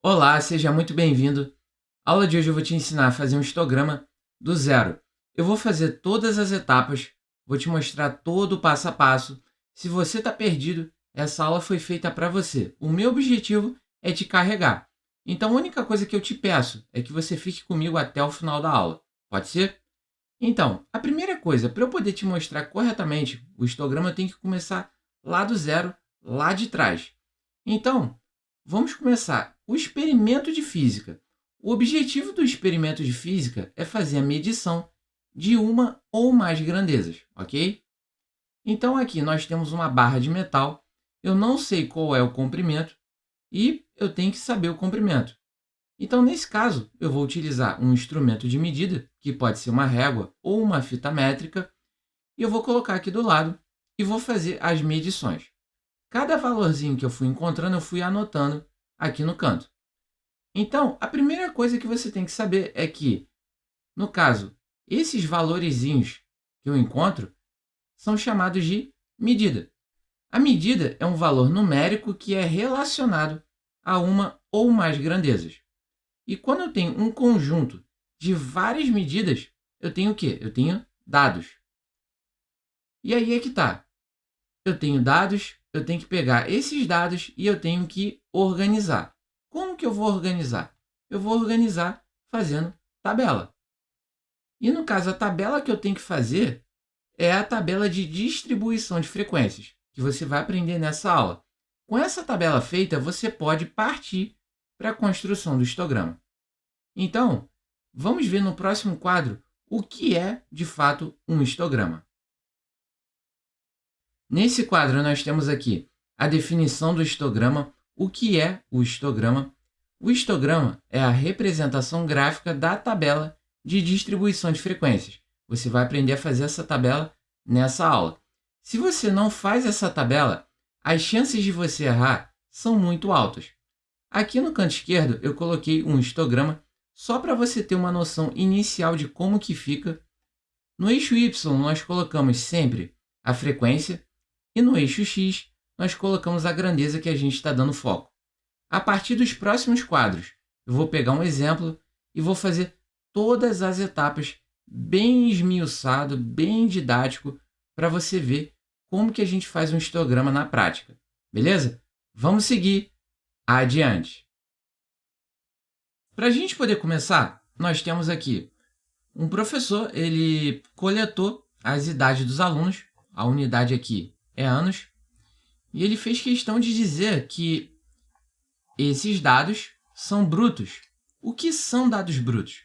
Olá, seja muito bem-vindo. A aula de hoje eu vou te ensinar a fazer um histograma do zero. Eu vou fazer todas as etapas, vou te mostrar todo o passo a passo. Se você está perdido, essa aula foi feita para você. O meu objetivo é te carregar. Então, a única coisa que eu te peço é que você fique comigo até o final da aula. Pode ser? Então, a primeira coisa, para eu poder te mostrar corretamente o histograma, eu tenho que começar lá do zero, lá de trás. Então, vamos começar. O experimento de física. O objetivo do experimento de física é fazer a medição de uma ou mais grandezas, ok? Então, aqui nós temos uma barra de metal. Eu não sei qual é o comprimento e eu tenho que saber o comprimento. Então, nesse caso, eu vou utilizar um instrumento de medida, que pode ser uma régua ou uma fita métrica, e eu vou colocar aqui do lado e vou fazer as medições. Cada valorzinho que eu fui encontrando, eu fui anotando aqui no canto. Então, a primeira coisa que você tem que saber é que, no caso, esses valorezinhos que eu encontro são chamados de medida. A medida é um valor numérico que é relacionado a uma ou mais grandezas. E quando eu tenho um conjunto de várias medidas, eu tenho o quê? Eu tenho dados. E aí é que está. Eu tenho dados, eu tenho que pegar esses dados e eu tenho que organizar. Como que eu vou organizar? Eu vou organizar fazendo tabela. E no caso, a tabela que eu tenho que fazer é a tabela de distribuição de frequências, que você vai aprender nessa aula. Com essa tabela feita, você pode partir para a construção do histograma. Então, vamos ver no próximo quadro o que é, de fato, um histograma. Nesse quadro, nós temos aqui a definição do histograma. O que é o histograma? O histograma é a representação gráfica da tabela de distribuição de frequências. Você vai aprender a fazer essa tabela nessa aula. Se você não faz essa tabela, as chances de você errar são muito altas. Aqui no canto esquerdo, eu coloquei um histograma só para você ter uma noção inicial de como que fica. No eixo Y, nós colocamos sempre a frequência e no eixo X, nós colocamos a grandeza que a gente está dando foco. A partir dos próximos quadros, eu vou pegar um exemplo e vou fazer todas as etapas bem esmiuçado, bem didático, para você ver como que a gente faz um histograma na prática. Beleza? Vamos seguir adiante. Para a gente poder começar, nós temos aqui um professor, ele coletou as idades dos alunos, a unidade aqui é anos, e ele fez questão de dizer que esses dados são brutos. O que são dados brutos?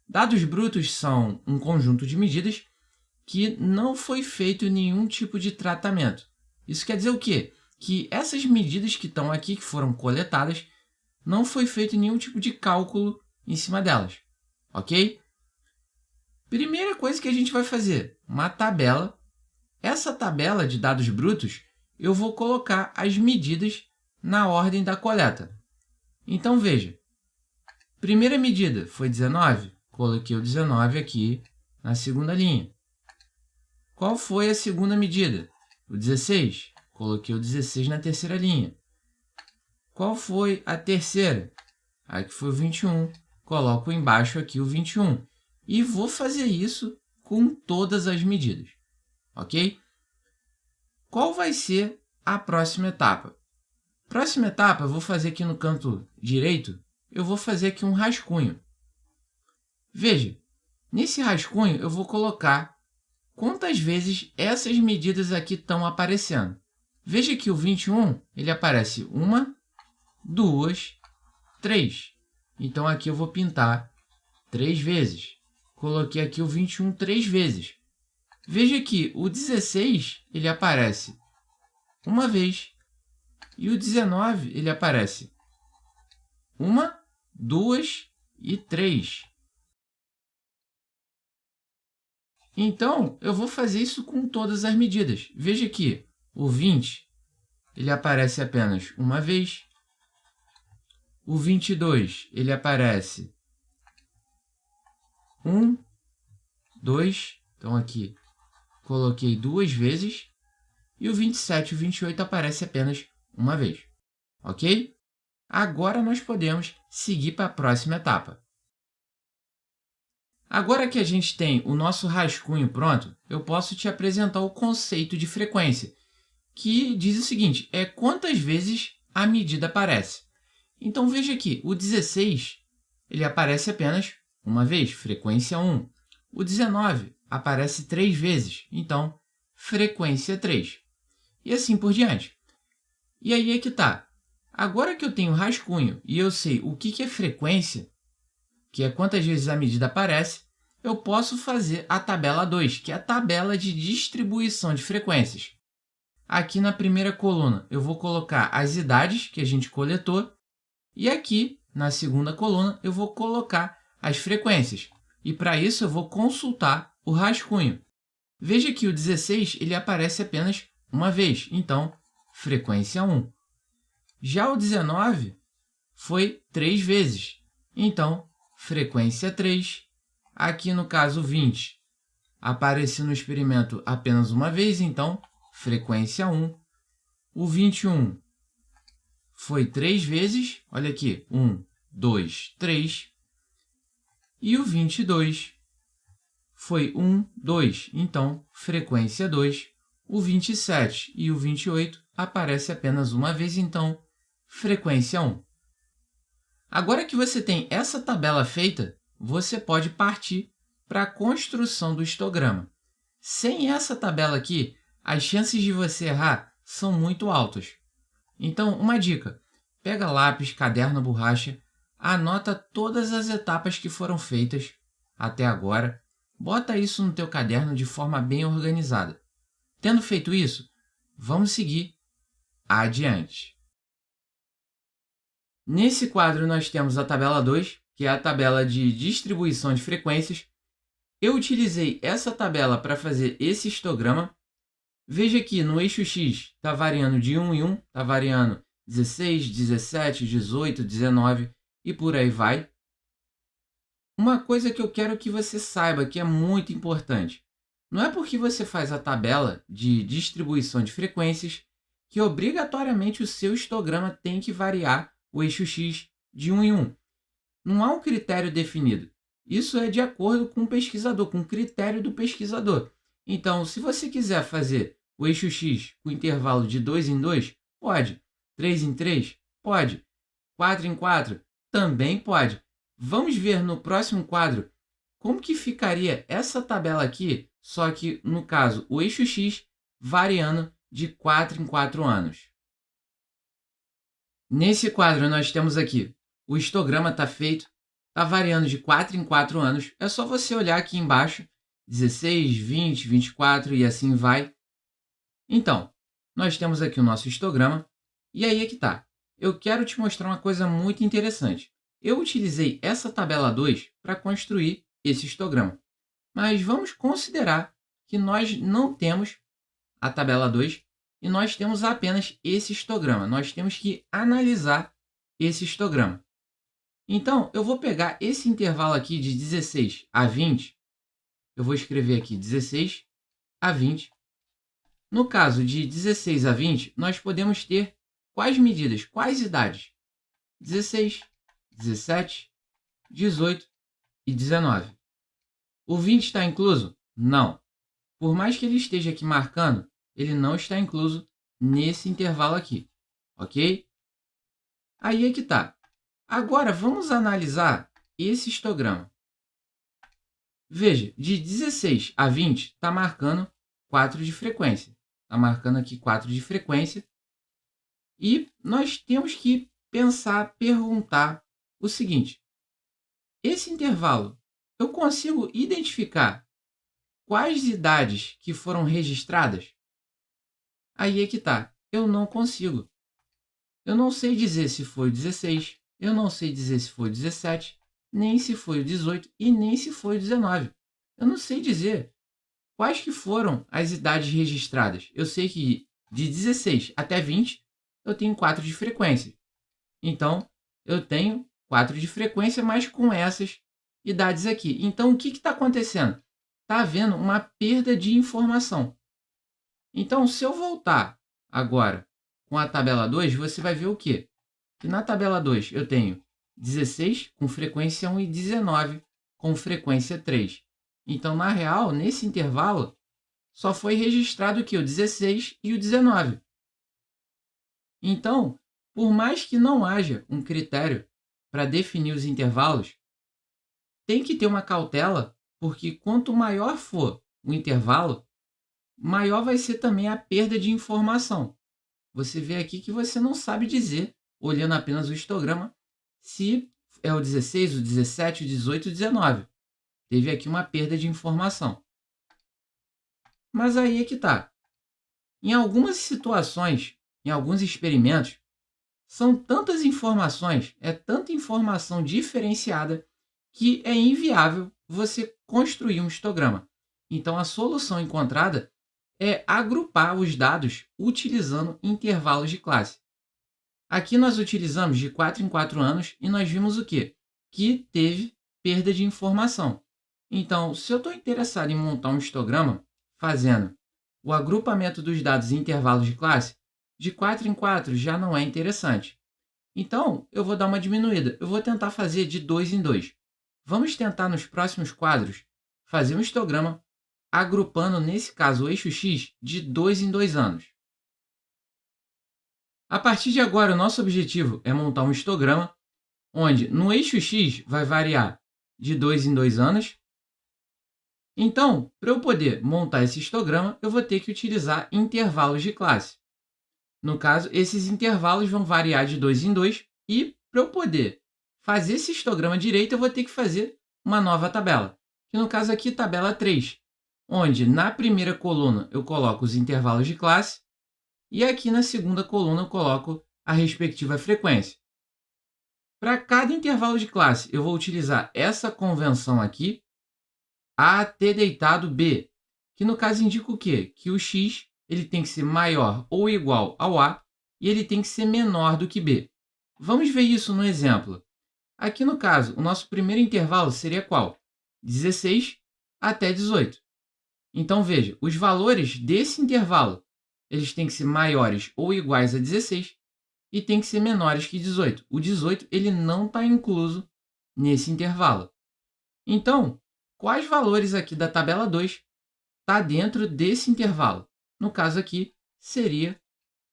Dados brutos são um conjunto de medidas que não foi feito nenhum tipo de tratamento. Isso quer dizer o quê? Que essas medidas que estão aqui, que foram coletadas, não foi feito nenhum tipo de cálculo em cima delas, ok? Primeira coisa que a gente vai fazer, uma tabela. Essa tabela de dados brutos, eu vou colocar as medidas na ordem da coleta. Então, veja, primeira medida foi 19, coloquei o 19 aqui na segunda linha. Qual foi a segunda medida? O 16, coloquei o 16 na terceira linha. Qual foi a terceira? Aqui foi o 21, coloco embaixo aqui o 21. E vou fazer isso com todas as medidas, ok? Qual vai ser a próxima etapa? Próxima etapa, eu vou fazer aqui no canto direito, eu vou fazer aqui um rascunho. Veja, nesse rascunho eu vou colocar quantas vezes essas medidas aqui estão aparecendo. Veja que o 21, ele aparece 1, 2, 3. Então, aqui eu vou pintar 3 vezes. Coloquei aqui o 21 3 vezes. Veja que o 16, ele aparece uma vez. E o 19, ele aparece 1, 2 e 3. Então, eu vou fazer isso com todas as medidas. Veja que o 20, ele aparece apenas uma vez. O 22, ele aparece 1, 2. Então, aqui, coloquei 2 vezes. E o 27 e o 28 aparece apenas uma vez. Ok? Agora nós podemos seguir para a próxima etapa. Agora que a gente tem o nosso rascunho pronto, eu posso te apresentar o conceito de frequência, que diz o seguinte, é quantas vezes a medida aparece. Então veja aqui, o 16 ele aparece apenas uma vez, frequência 1. O 19 aparece 3 vezes, então frequência 3. E assim por diante. E aí é que está. Agora que eu tenho rascunho e eu sei o que é frequência, que é quantas vezes a medida aparece, eu posso fazer a tabela 2, que é a tabela de distribuição de frequências. Aqui na primeira coluna eu vou colocar as idades que a gente coletou e aqui na segunda coluna eu vou colocar as frequências. E para isso eu vou consultar o rascunho. Veja que o 16 ele aparece apenas uma vez, então frequência 1. Já o 19 foi 3 vezes, então frequência 3. Aqui no caso 20 apareceu no experimento apenas uma vez, então frequência 1. O 21 foi 3 vezes, olha aqui, 1, 2, 3. E o 22 foi 1, 2, então frequência 2. O 27 e o 28 aparece apenas uma vez, então frequência 1. Agora que você tem essa tabela feita, você pode partir para a construção do histograma. Sem essa tabela aqui, as chances de você errar são muito altas. Então, uma dica, pega lápis, caderno, borracha, anota todas as etapas que foram feitas até agora, bota isso no teu caderno de forma bem organizada. Tendo feito isso, vamos seguir adiante. Nesse quadro nós temos a tabela 2, que é a tabela de distribuição de frequências. Eu utilizei essa tabela para fazer esse histograma. Veja que no eixo X está variando de 1 em 1, está variando 16, 17, 18, 19 e por aí vai. Uma coisa que eu quero que você saiba que é muito importante. Não é porque você faz a tabela de distribuição de frequências que obrigatoriamente o seu histograma tem que variar o eixo X de 1 em 1. Não há um critério definido. Isso é de acordo com o pesquisador, com o critério do pesquisador. Então, se você quiser fazer o eixo X com intervalo de 2 em 2, pode. 3 em 3, pode. 4 em 4, também pode. Vamos ver no próximo quadro como que ficaria essa tabela aqui, só que, no caso, o eixo X variando de 4 em 4 anos. Nesse quadro, nós temos aqui, o histograma está feito, está variando de 4 em 4 anos. É só você olhar aqui embaixo, 16, 20, 24 e assim vai. Então, nós temos aqui o nosso histograma, e aí é que está. Eu quero te mostrar uma coisa muito interessante. Eu utilizei essa tabela 2 para construir esse histograma. Mas vamos considerar que nós não temos a tabela 2 e nós temos apenas esse histograma. Nós temos que analisar esse histograma. Então, eu vou pegar esse intervalo aqui de 16 a 20. Eu vou escrever aqui 16 a 20. No caso de 16 a 20, nós podemos ter quais medidas, quais idades? 16, 17, 18 e 19. O 20 está incluso? Não. Por mais que ele esteja aqui marcando, ele não está incluso nesse intervalo aqui, ok? Aí é que está. Agora, vamos analisar esse histograma. Veja, de 16 a 20 está marcando 4 de frequência. Está marcando aqui 4 de frequência. E nós temos que pensar, perguntar o seguinte. Esse intervalo, eu consigo identificar quais idades que foram registradas? Aí é que está. Eu não consigo. Eu não sei dizer se foi o 16, eu não sei dizer se foi o 17, nem se foi o 18 e nem se foi o 19. Eu não sei dizer quais que foram as idades registradas. Eu sei que de 16 até 20 eu tenho 4 de frequência. Então, eu tenho 4 de frequência, mas com essas idades aqui. Então, o que está acontecendo? Está havendo uma perda de informação. Então, se eu voltar agora com a tabela 2, você vai ver o quê? que na tabela 2 eu tenho 16 com frequência 1 e 19 com frequência 3. Então, na real, nesse intervalo, só foi registrado aqui o 16 e o 19. Então, por mais que não haja um critério para definir os intervalos, tem que ter uma cautela, porque quanto maior for o intervalo, maior vai ser também a perda de informação. Você vê aqui que você não sabe dizer, olhando apenas o histograma, se é o 16, o 17, o 18 e o 19. Teve aqui uma perda de informação. Mas aí é que está. Em algumas situações, em alguns experimentos, são tantas informações, é tanta informação diferenciada que é inviável você construir um histograma. Então, a solução encontrada é agrupar os dados utilizando intervalos de classe. Aqui nós utilizamos de 4 em 4 anos e nós vimos o quê? Que teve perda de informação. Então, se eu estou interessado em montar um histograma fazendo o agrupamento dos dados em intervalos de classe, de 4 em 4 já não é interessante. Então, eu vou dar uma diminuída. Eu vou tentar fazer de 2 em 2. Vamos tentar nos próximos quadros fazer um histograma agrupando, nesse caso, o eixo X de 2 em 2 anos. A partir de agora, o nosso objetivo é montar um histograma onde no eixo X vai variar de 2 em 2 anos. Então, para eu poder montar esse histograma, eu vou ter que utilizar intervalos de classe. No caso, esses intervalos vão variar de 2 em 2 e para eu poder fazer esse histograma direito, eu vou ter que fazer uma nova tabela, que no caso aqui, tabela 3, onde na primeira coluna eu coloco os intervalos de classe e aqui na segunda coluna eu coloco a respectiva frequência. Para cada intervalo de classe, eu vou utilizar essa convenção aqui, AT deitado B, que no caso indica o quê? Que o X ele tem que ser maior ou igual ao A e ele tem que ser menor do que B. Vamos ver isso no exemplo. Aqui no caso, o nosso primeiro intervalo seria qual? 16 até 18. Então veja, os valores desse intervalo eles têm que ser maiores ou iguais a 16 e têm que ser menores que 18. O 18 ele não está incluso nesse intervalo. Então, quais valores aqui da tabela 2 está dentro desse intervalo? No caso aqui, seria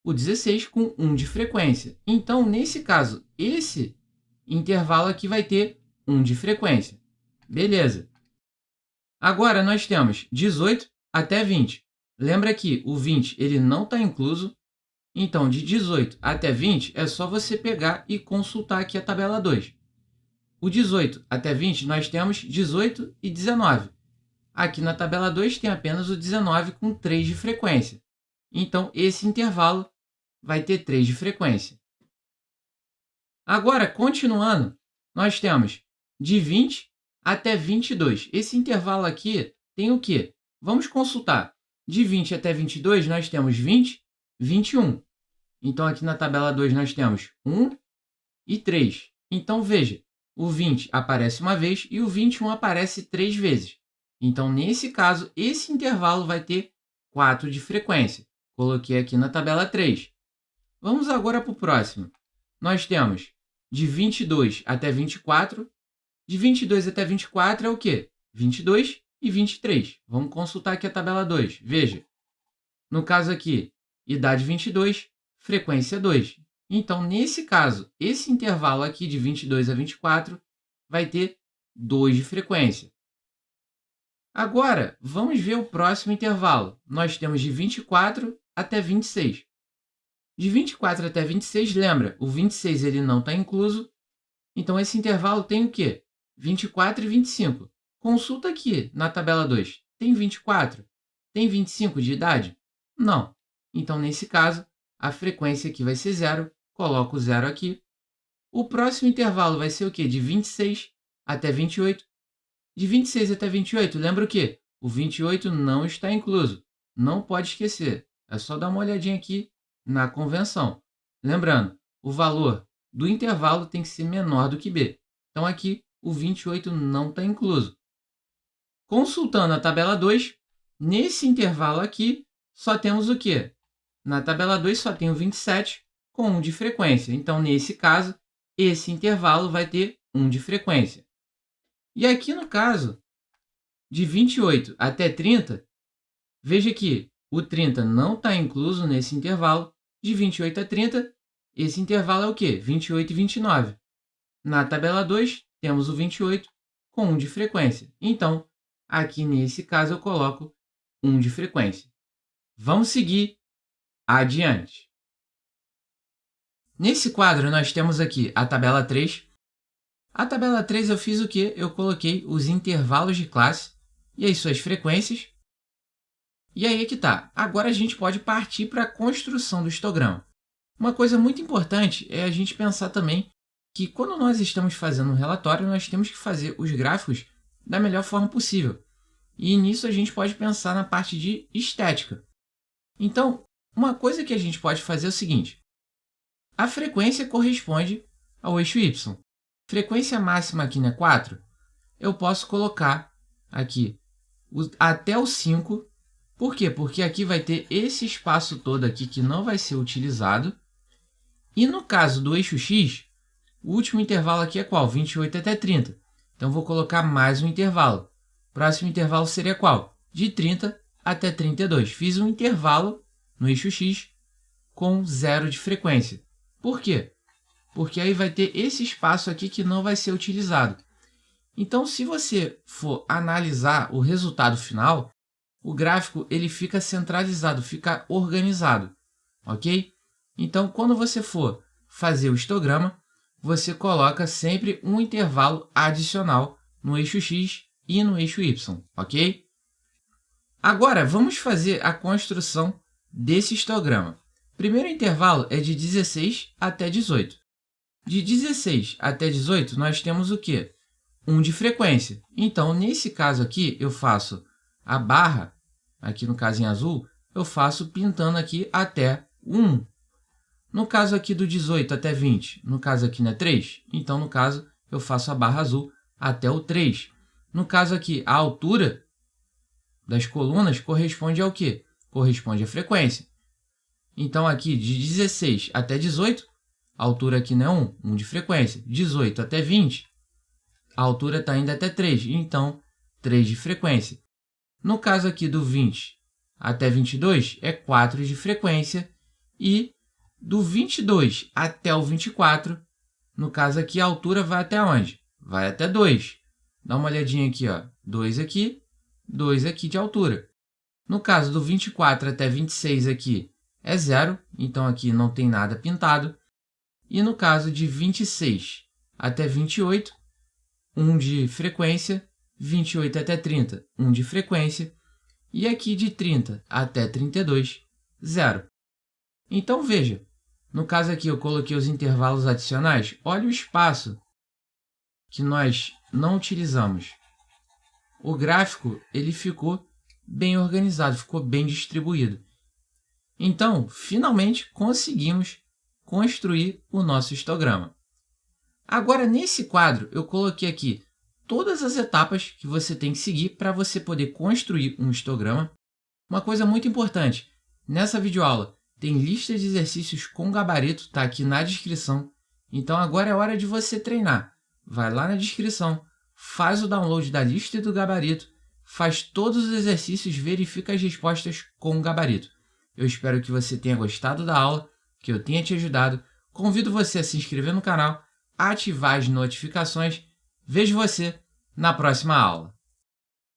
o 16 com 1 de frequência. Então, nesse caso, esse intervalo aqui vai ter 1 de frequência. Beleza. Agora, nós temos 18 até 20. Lembra que o 20 ele não está incluso. Então, de 18 até 20 é só você pegar e consultar aqui a tabela 2. O 18 até 20 nós temos 18 e 19. Aqui na tabela 2 tem apenas o 19 com 3 de frequência. Então, esse intervalo vai ter 3 de frequência. Agora, continuando, nós temos de 20 até 22. Esse intervalo aqui tem o quê? Vamos consultar. De 20 até 22, nós temos 20, 21. Então, aqui na tabela 2, nós temos 1 e 3. Então, veja, o 20 aparece uma vez e o 21 aparece 3 vezes. Então, nesse caso, esse intervalo vai ter 4 de frequência. Coloquei aqui na tabela 3. Vamos agora para o próximo. Nós temos de 22 até 24. De 22 até 24 é o quê? 22 e 23. Vamos consultar aqui a tabela 2. Veja, no caso aqui, idade 22, frequência 2. Então, nesse caso, esse intervalo aqui de 22 a 24 vai ter 2 de frequência. Agora, vamos ver o próximo intervalo. Nós temos de 24 até 26. De 24 até 26, lembra, o 26 ele não está incluso. Então, esse intervalo tem o quê? 24 e 25. Consulta aqui na tabela 2. Tem 24? Tem 25 de idade? Não. Então, nesse caso, a frequência aqui vai ser 0. Coloco o 0 aqui. O próximo intervalo vai ser o quê? De 26 até 28. De 26 até 28, lembra o quê? O 28 não está incluso. Não pode esquecer. É só dar uma olhadinha aqui na convenção. Lembrando, o valor do intervalo tem que ser menor do que B. Então, aqui, o 28 não está incluso. Consultando a tabela 2, nesse intervalo aqui, só temos o quê? Na tabela 2 só tem o 27 com 1 de frequência. Então, nesse caso, esse intervalo vai ter 1 de frequência. E aqui no caso, de 28 até 30, veja que o 30 não está incluso nesse intervalo. De 28 a 30, esse intervalo é o quê? 28 e 29. Na tabela 2, temos o 28 com 1 de frequência. Então, aqui nesse caso, eu coloco 1 de frequência. Vamos seguir adiante. Nesse quadro, nós temos aqui a tabela 3. A tabela 3 eu fiz o quê? Eu coloquei os intervalos de classe e as suas frequências. E aí é que tá. Agora a gente pode partir para a construção do histograma. Uma coisa muito importante é a gente pensar também que quando nós estamos fazendo um relatório, nós temos que fazer os gráficos da melhor forma possível. E nisso a gente pode pensar na parte de estética. Então, uma coisa que a gente pode fazer é o seguinte. A frequência corresponde ao eixo Y. Frequência máxima aqui é 4. Eu posso colocar aqui até o 5. Por quê? Porque aqui vai ter esse espaço todo aqui que não vai ser utilizado. E no caso do eixo X, o último intervalo aqui é qual? 28 até 30. Então, vou colocar mais um intervalo. O próximo intervalo seria qual? De 30 até 32. Fiz um intervalo no eixo X com 0 de frequência. Por quê? Porque aí vai ter esse espaço aqui que não vai ser utilizado. Então, se você for analisar o resultado final, o gráfico ele fica centralizado, fica organizado, ok? Então, quando você for fazer o histograma, você coloca sempre um intervalo adicional no eixo X e no eixo Y, ok? Agora, vamos fazer a construção desse histograma. O primeiro intervalo é de 16 até 18. De 16 até 18, nós temos o quê? 1 de frequência. Então, nesse caso aqui, eu faço a barra, aqui no caso em azul, eu faço pintando aqui até 1. No caso aqui do 18 até 20, no caso aqui não é 3, então no caso eu faço a barra azul até o 3. No caso aqui, a altura das colunas corresponde ao quê? Corresponde à frequência. Então aqui de 16 até 18, a altura aqui não é 1 de frequência. 18 até 20, a altura está indo até 3, então 3 de frequência. No caso aqui do 20 até 22, é 4 de frequência. E do 22 até o 24, no caso aqui, a altura vai até onde? Vai até 2. Dá uma olhadinha aqui, ó. 2 aqui de altura. No caso do 24 até 26 aqui, é 0, então aqui não tem nada pintado. E no caso de 26 até 28, 1 de frequência, 28 até 30, 1 de frequência, e aqui de 30 até 32, 0. Então, veja, no caso aqui eu coloquei os intervalos adicionais, olha o espaço que nós não utilizamos. O gráfico ele ficou bem organizado, ficou bem distribuído. Então, finalmente, conseguimos construir o nosso histograma. Agora, nesse quadro, eu coloquei aqui todas as etapas que você tem que seguir para você poder construir um histograma. Uma coisa muito importante, nessa videoaula tem lista de exercícios com gabarito, está aqui na descrição. Então, agora é hora de você treinar. Vai lá na descrição, faz o download da lista e do gabarito, faz todos os exercícios, verifica as respostas com o gabarito. Eu espero que você tenha gostado da aula, que eu tenha te ajudado. Convido você a se inscrever no canal, ativar as notificações. Vejo você na próxima aula.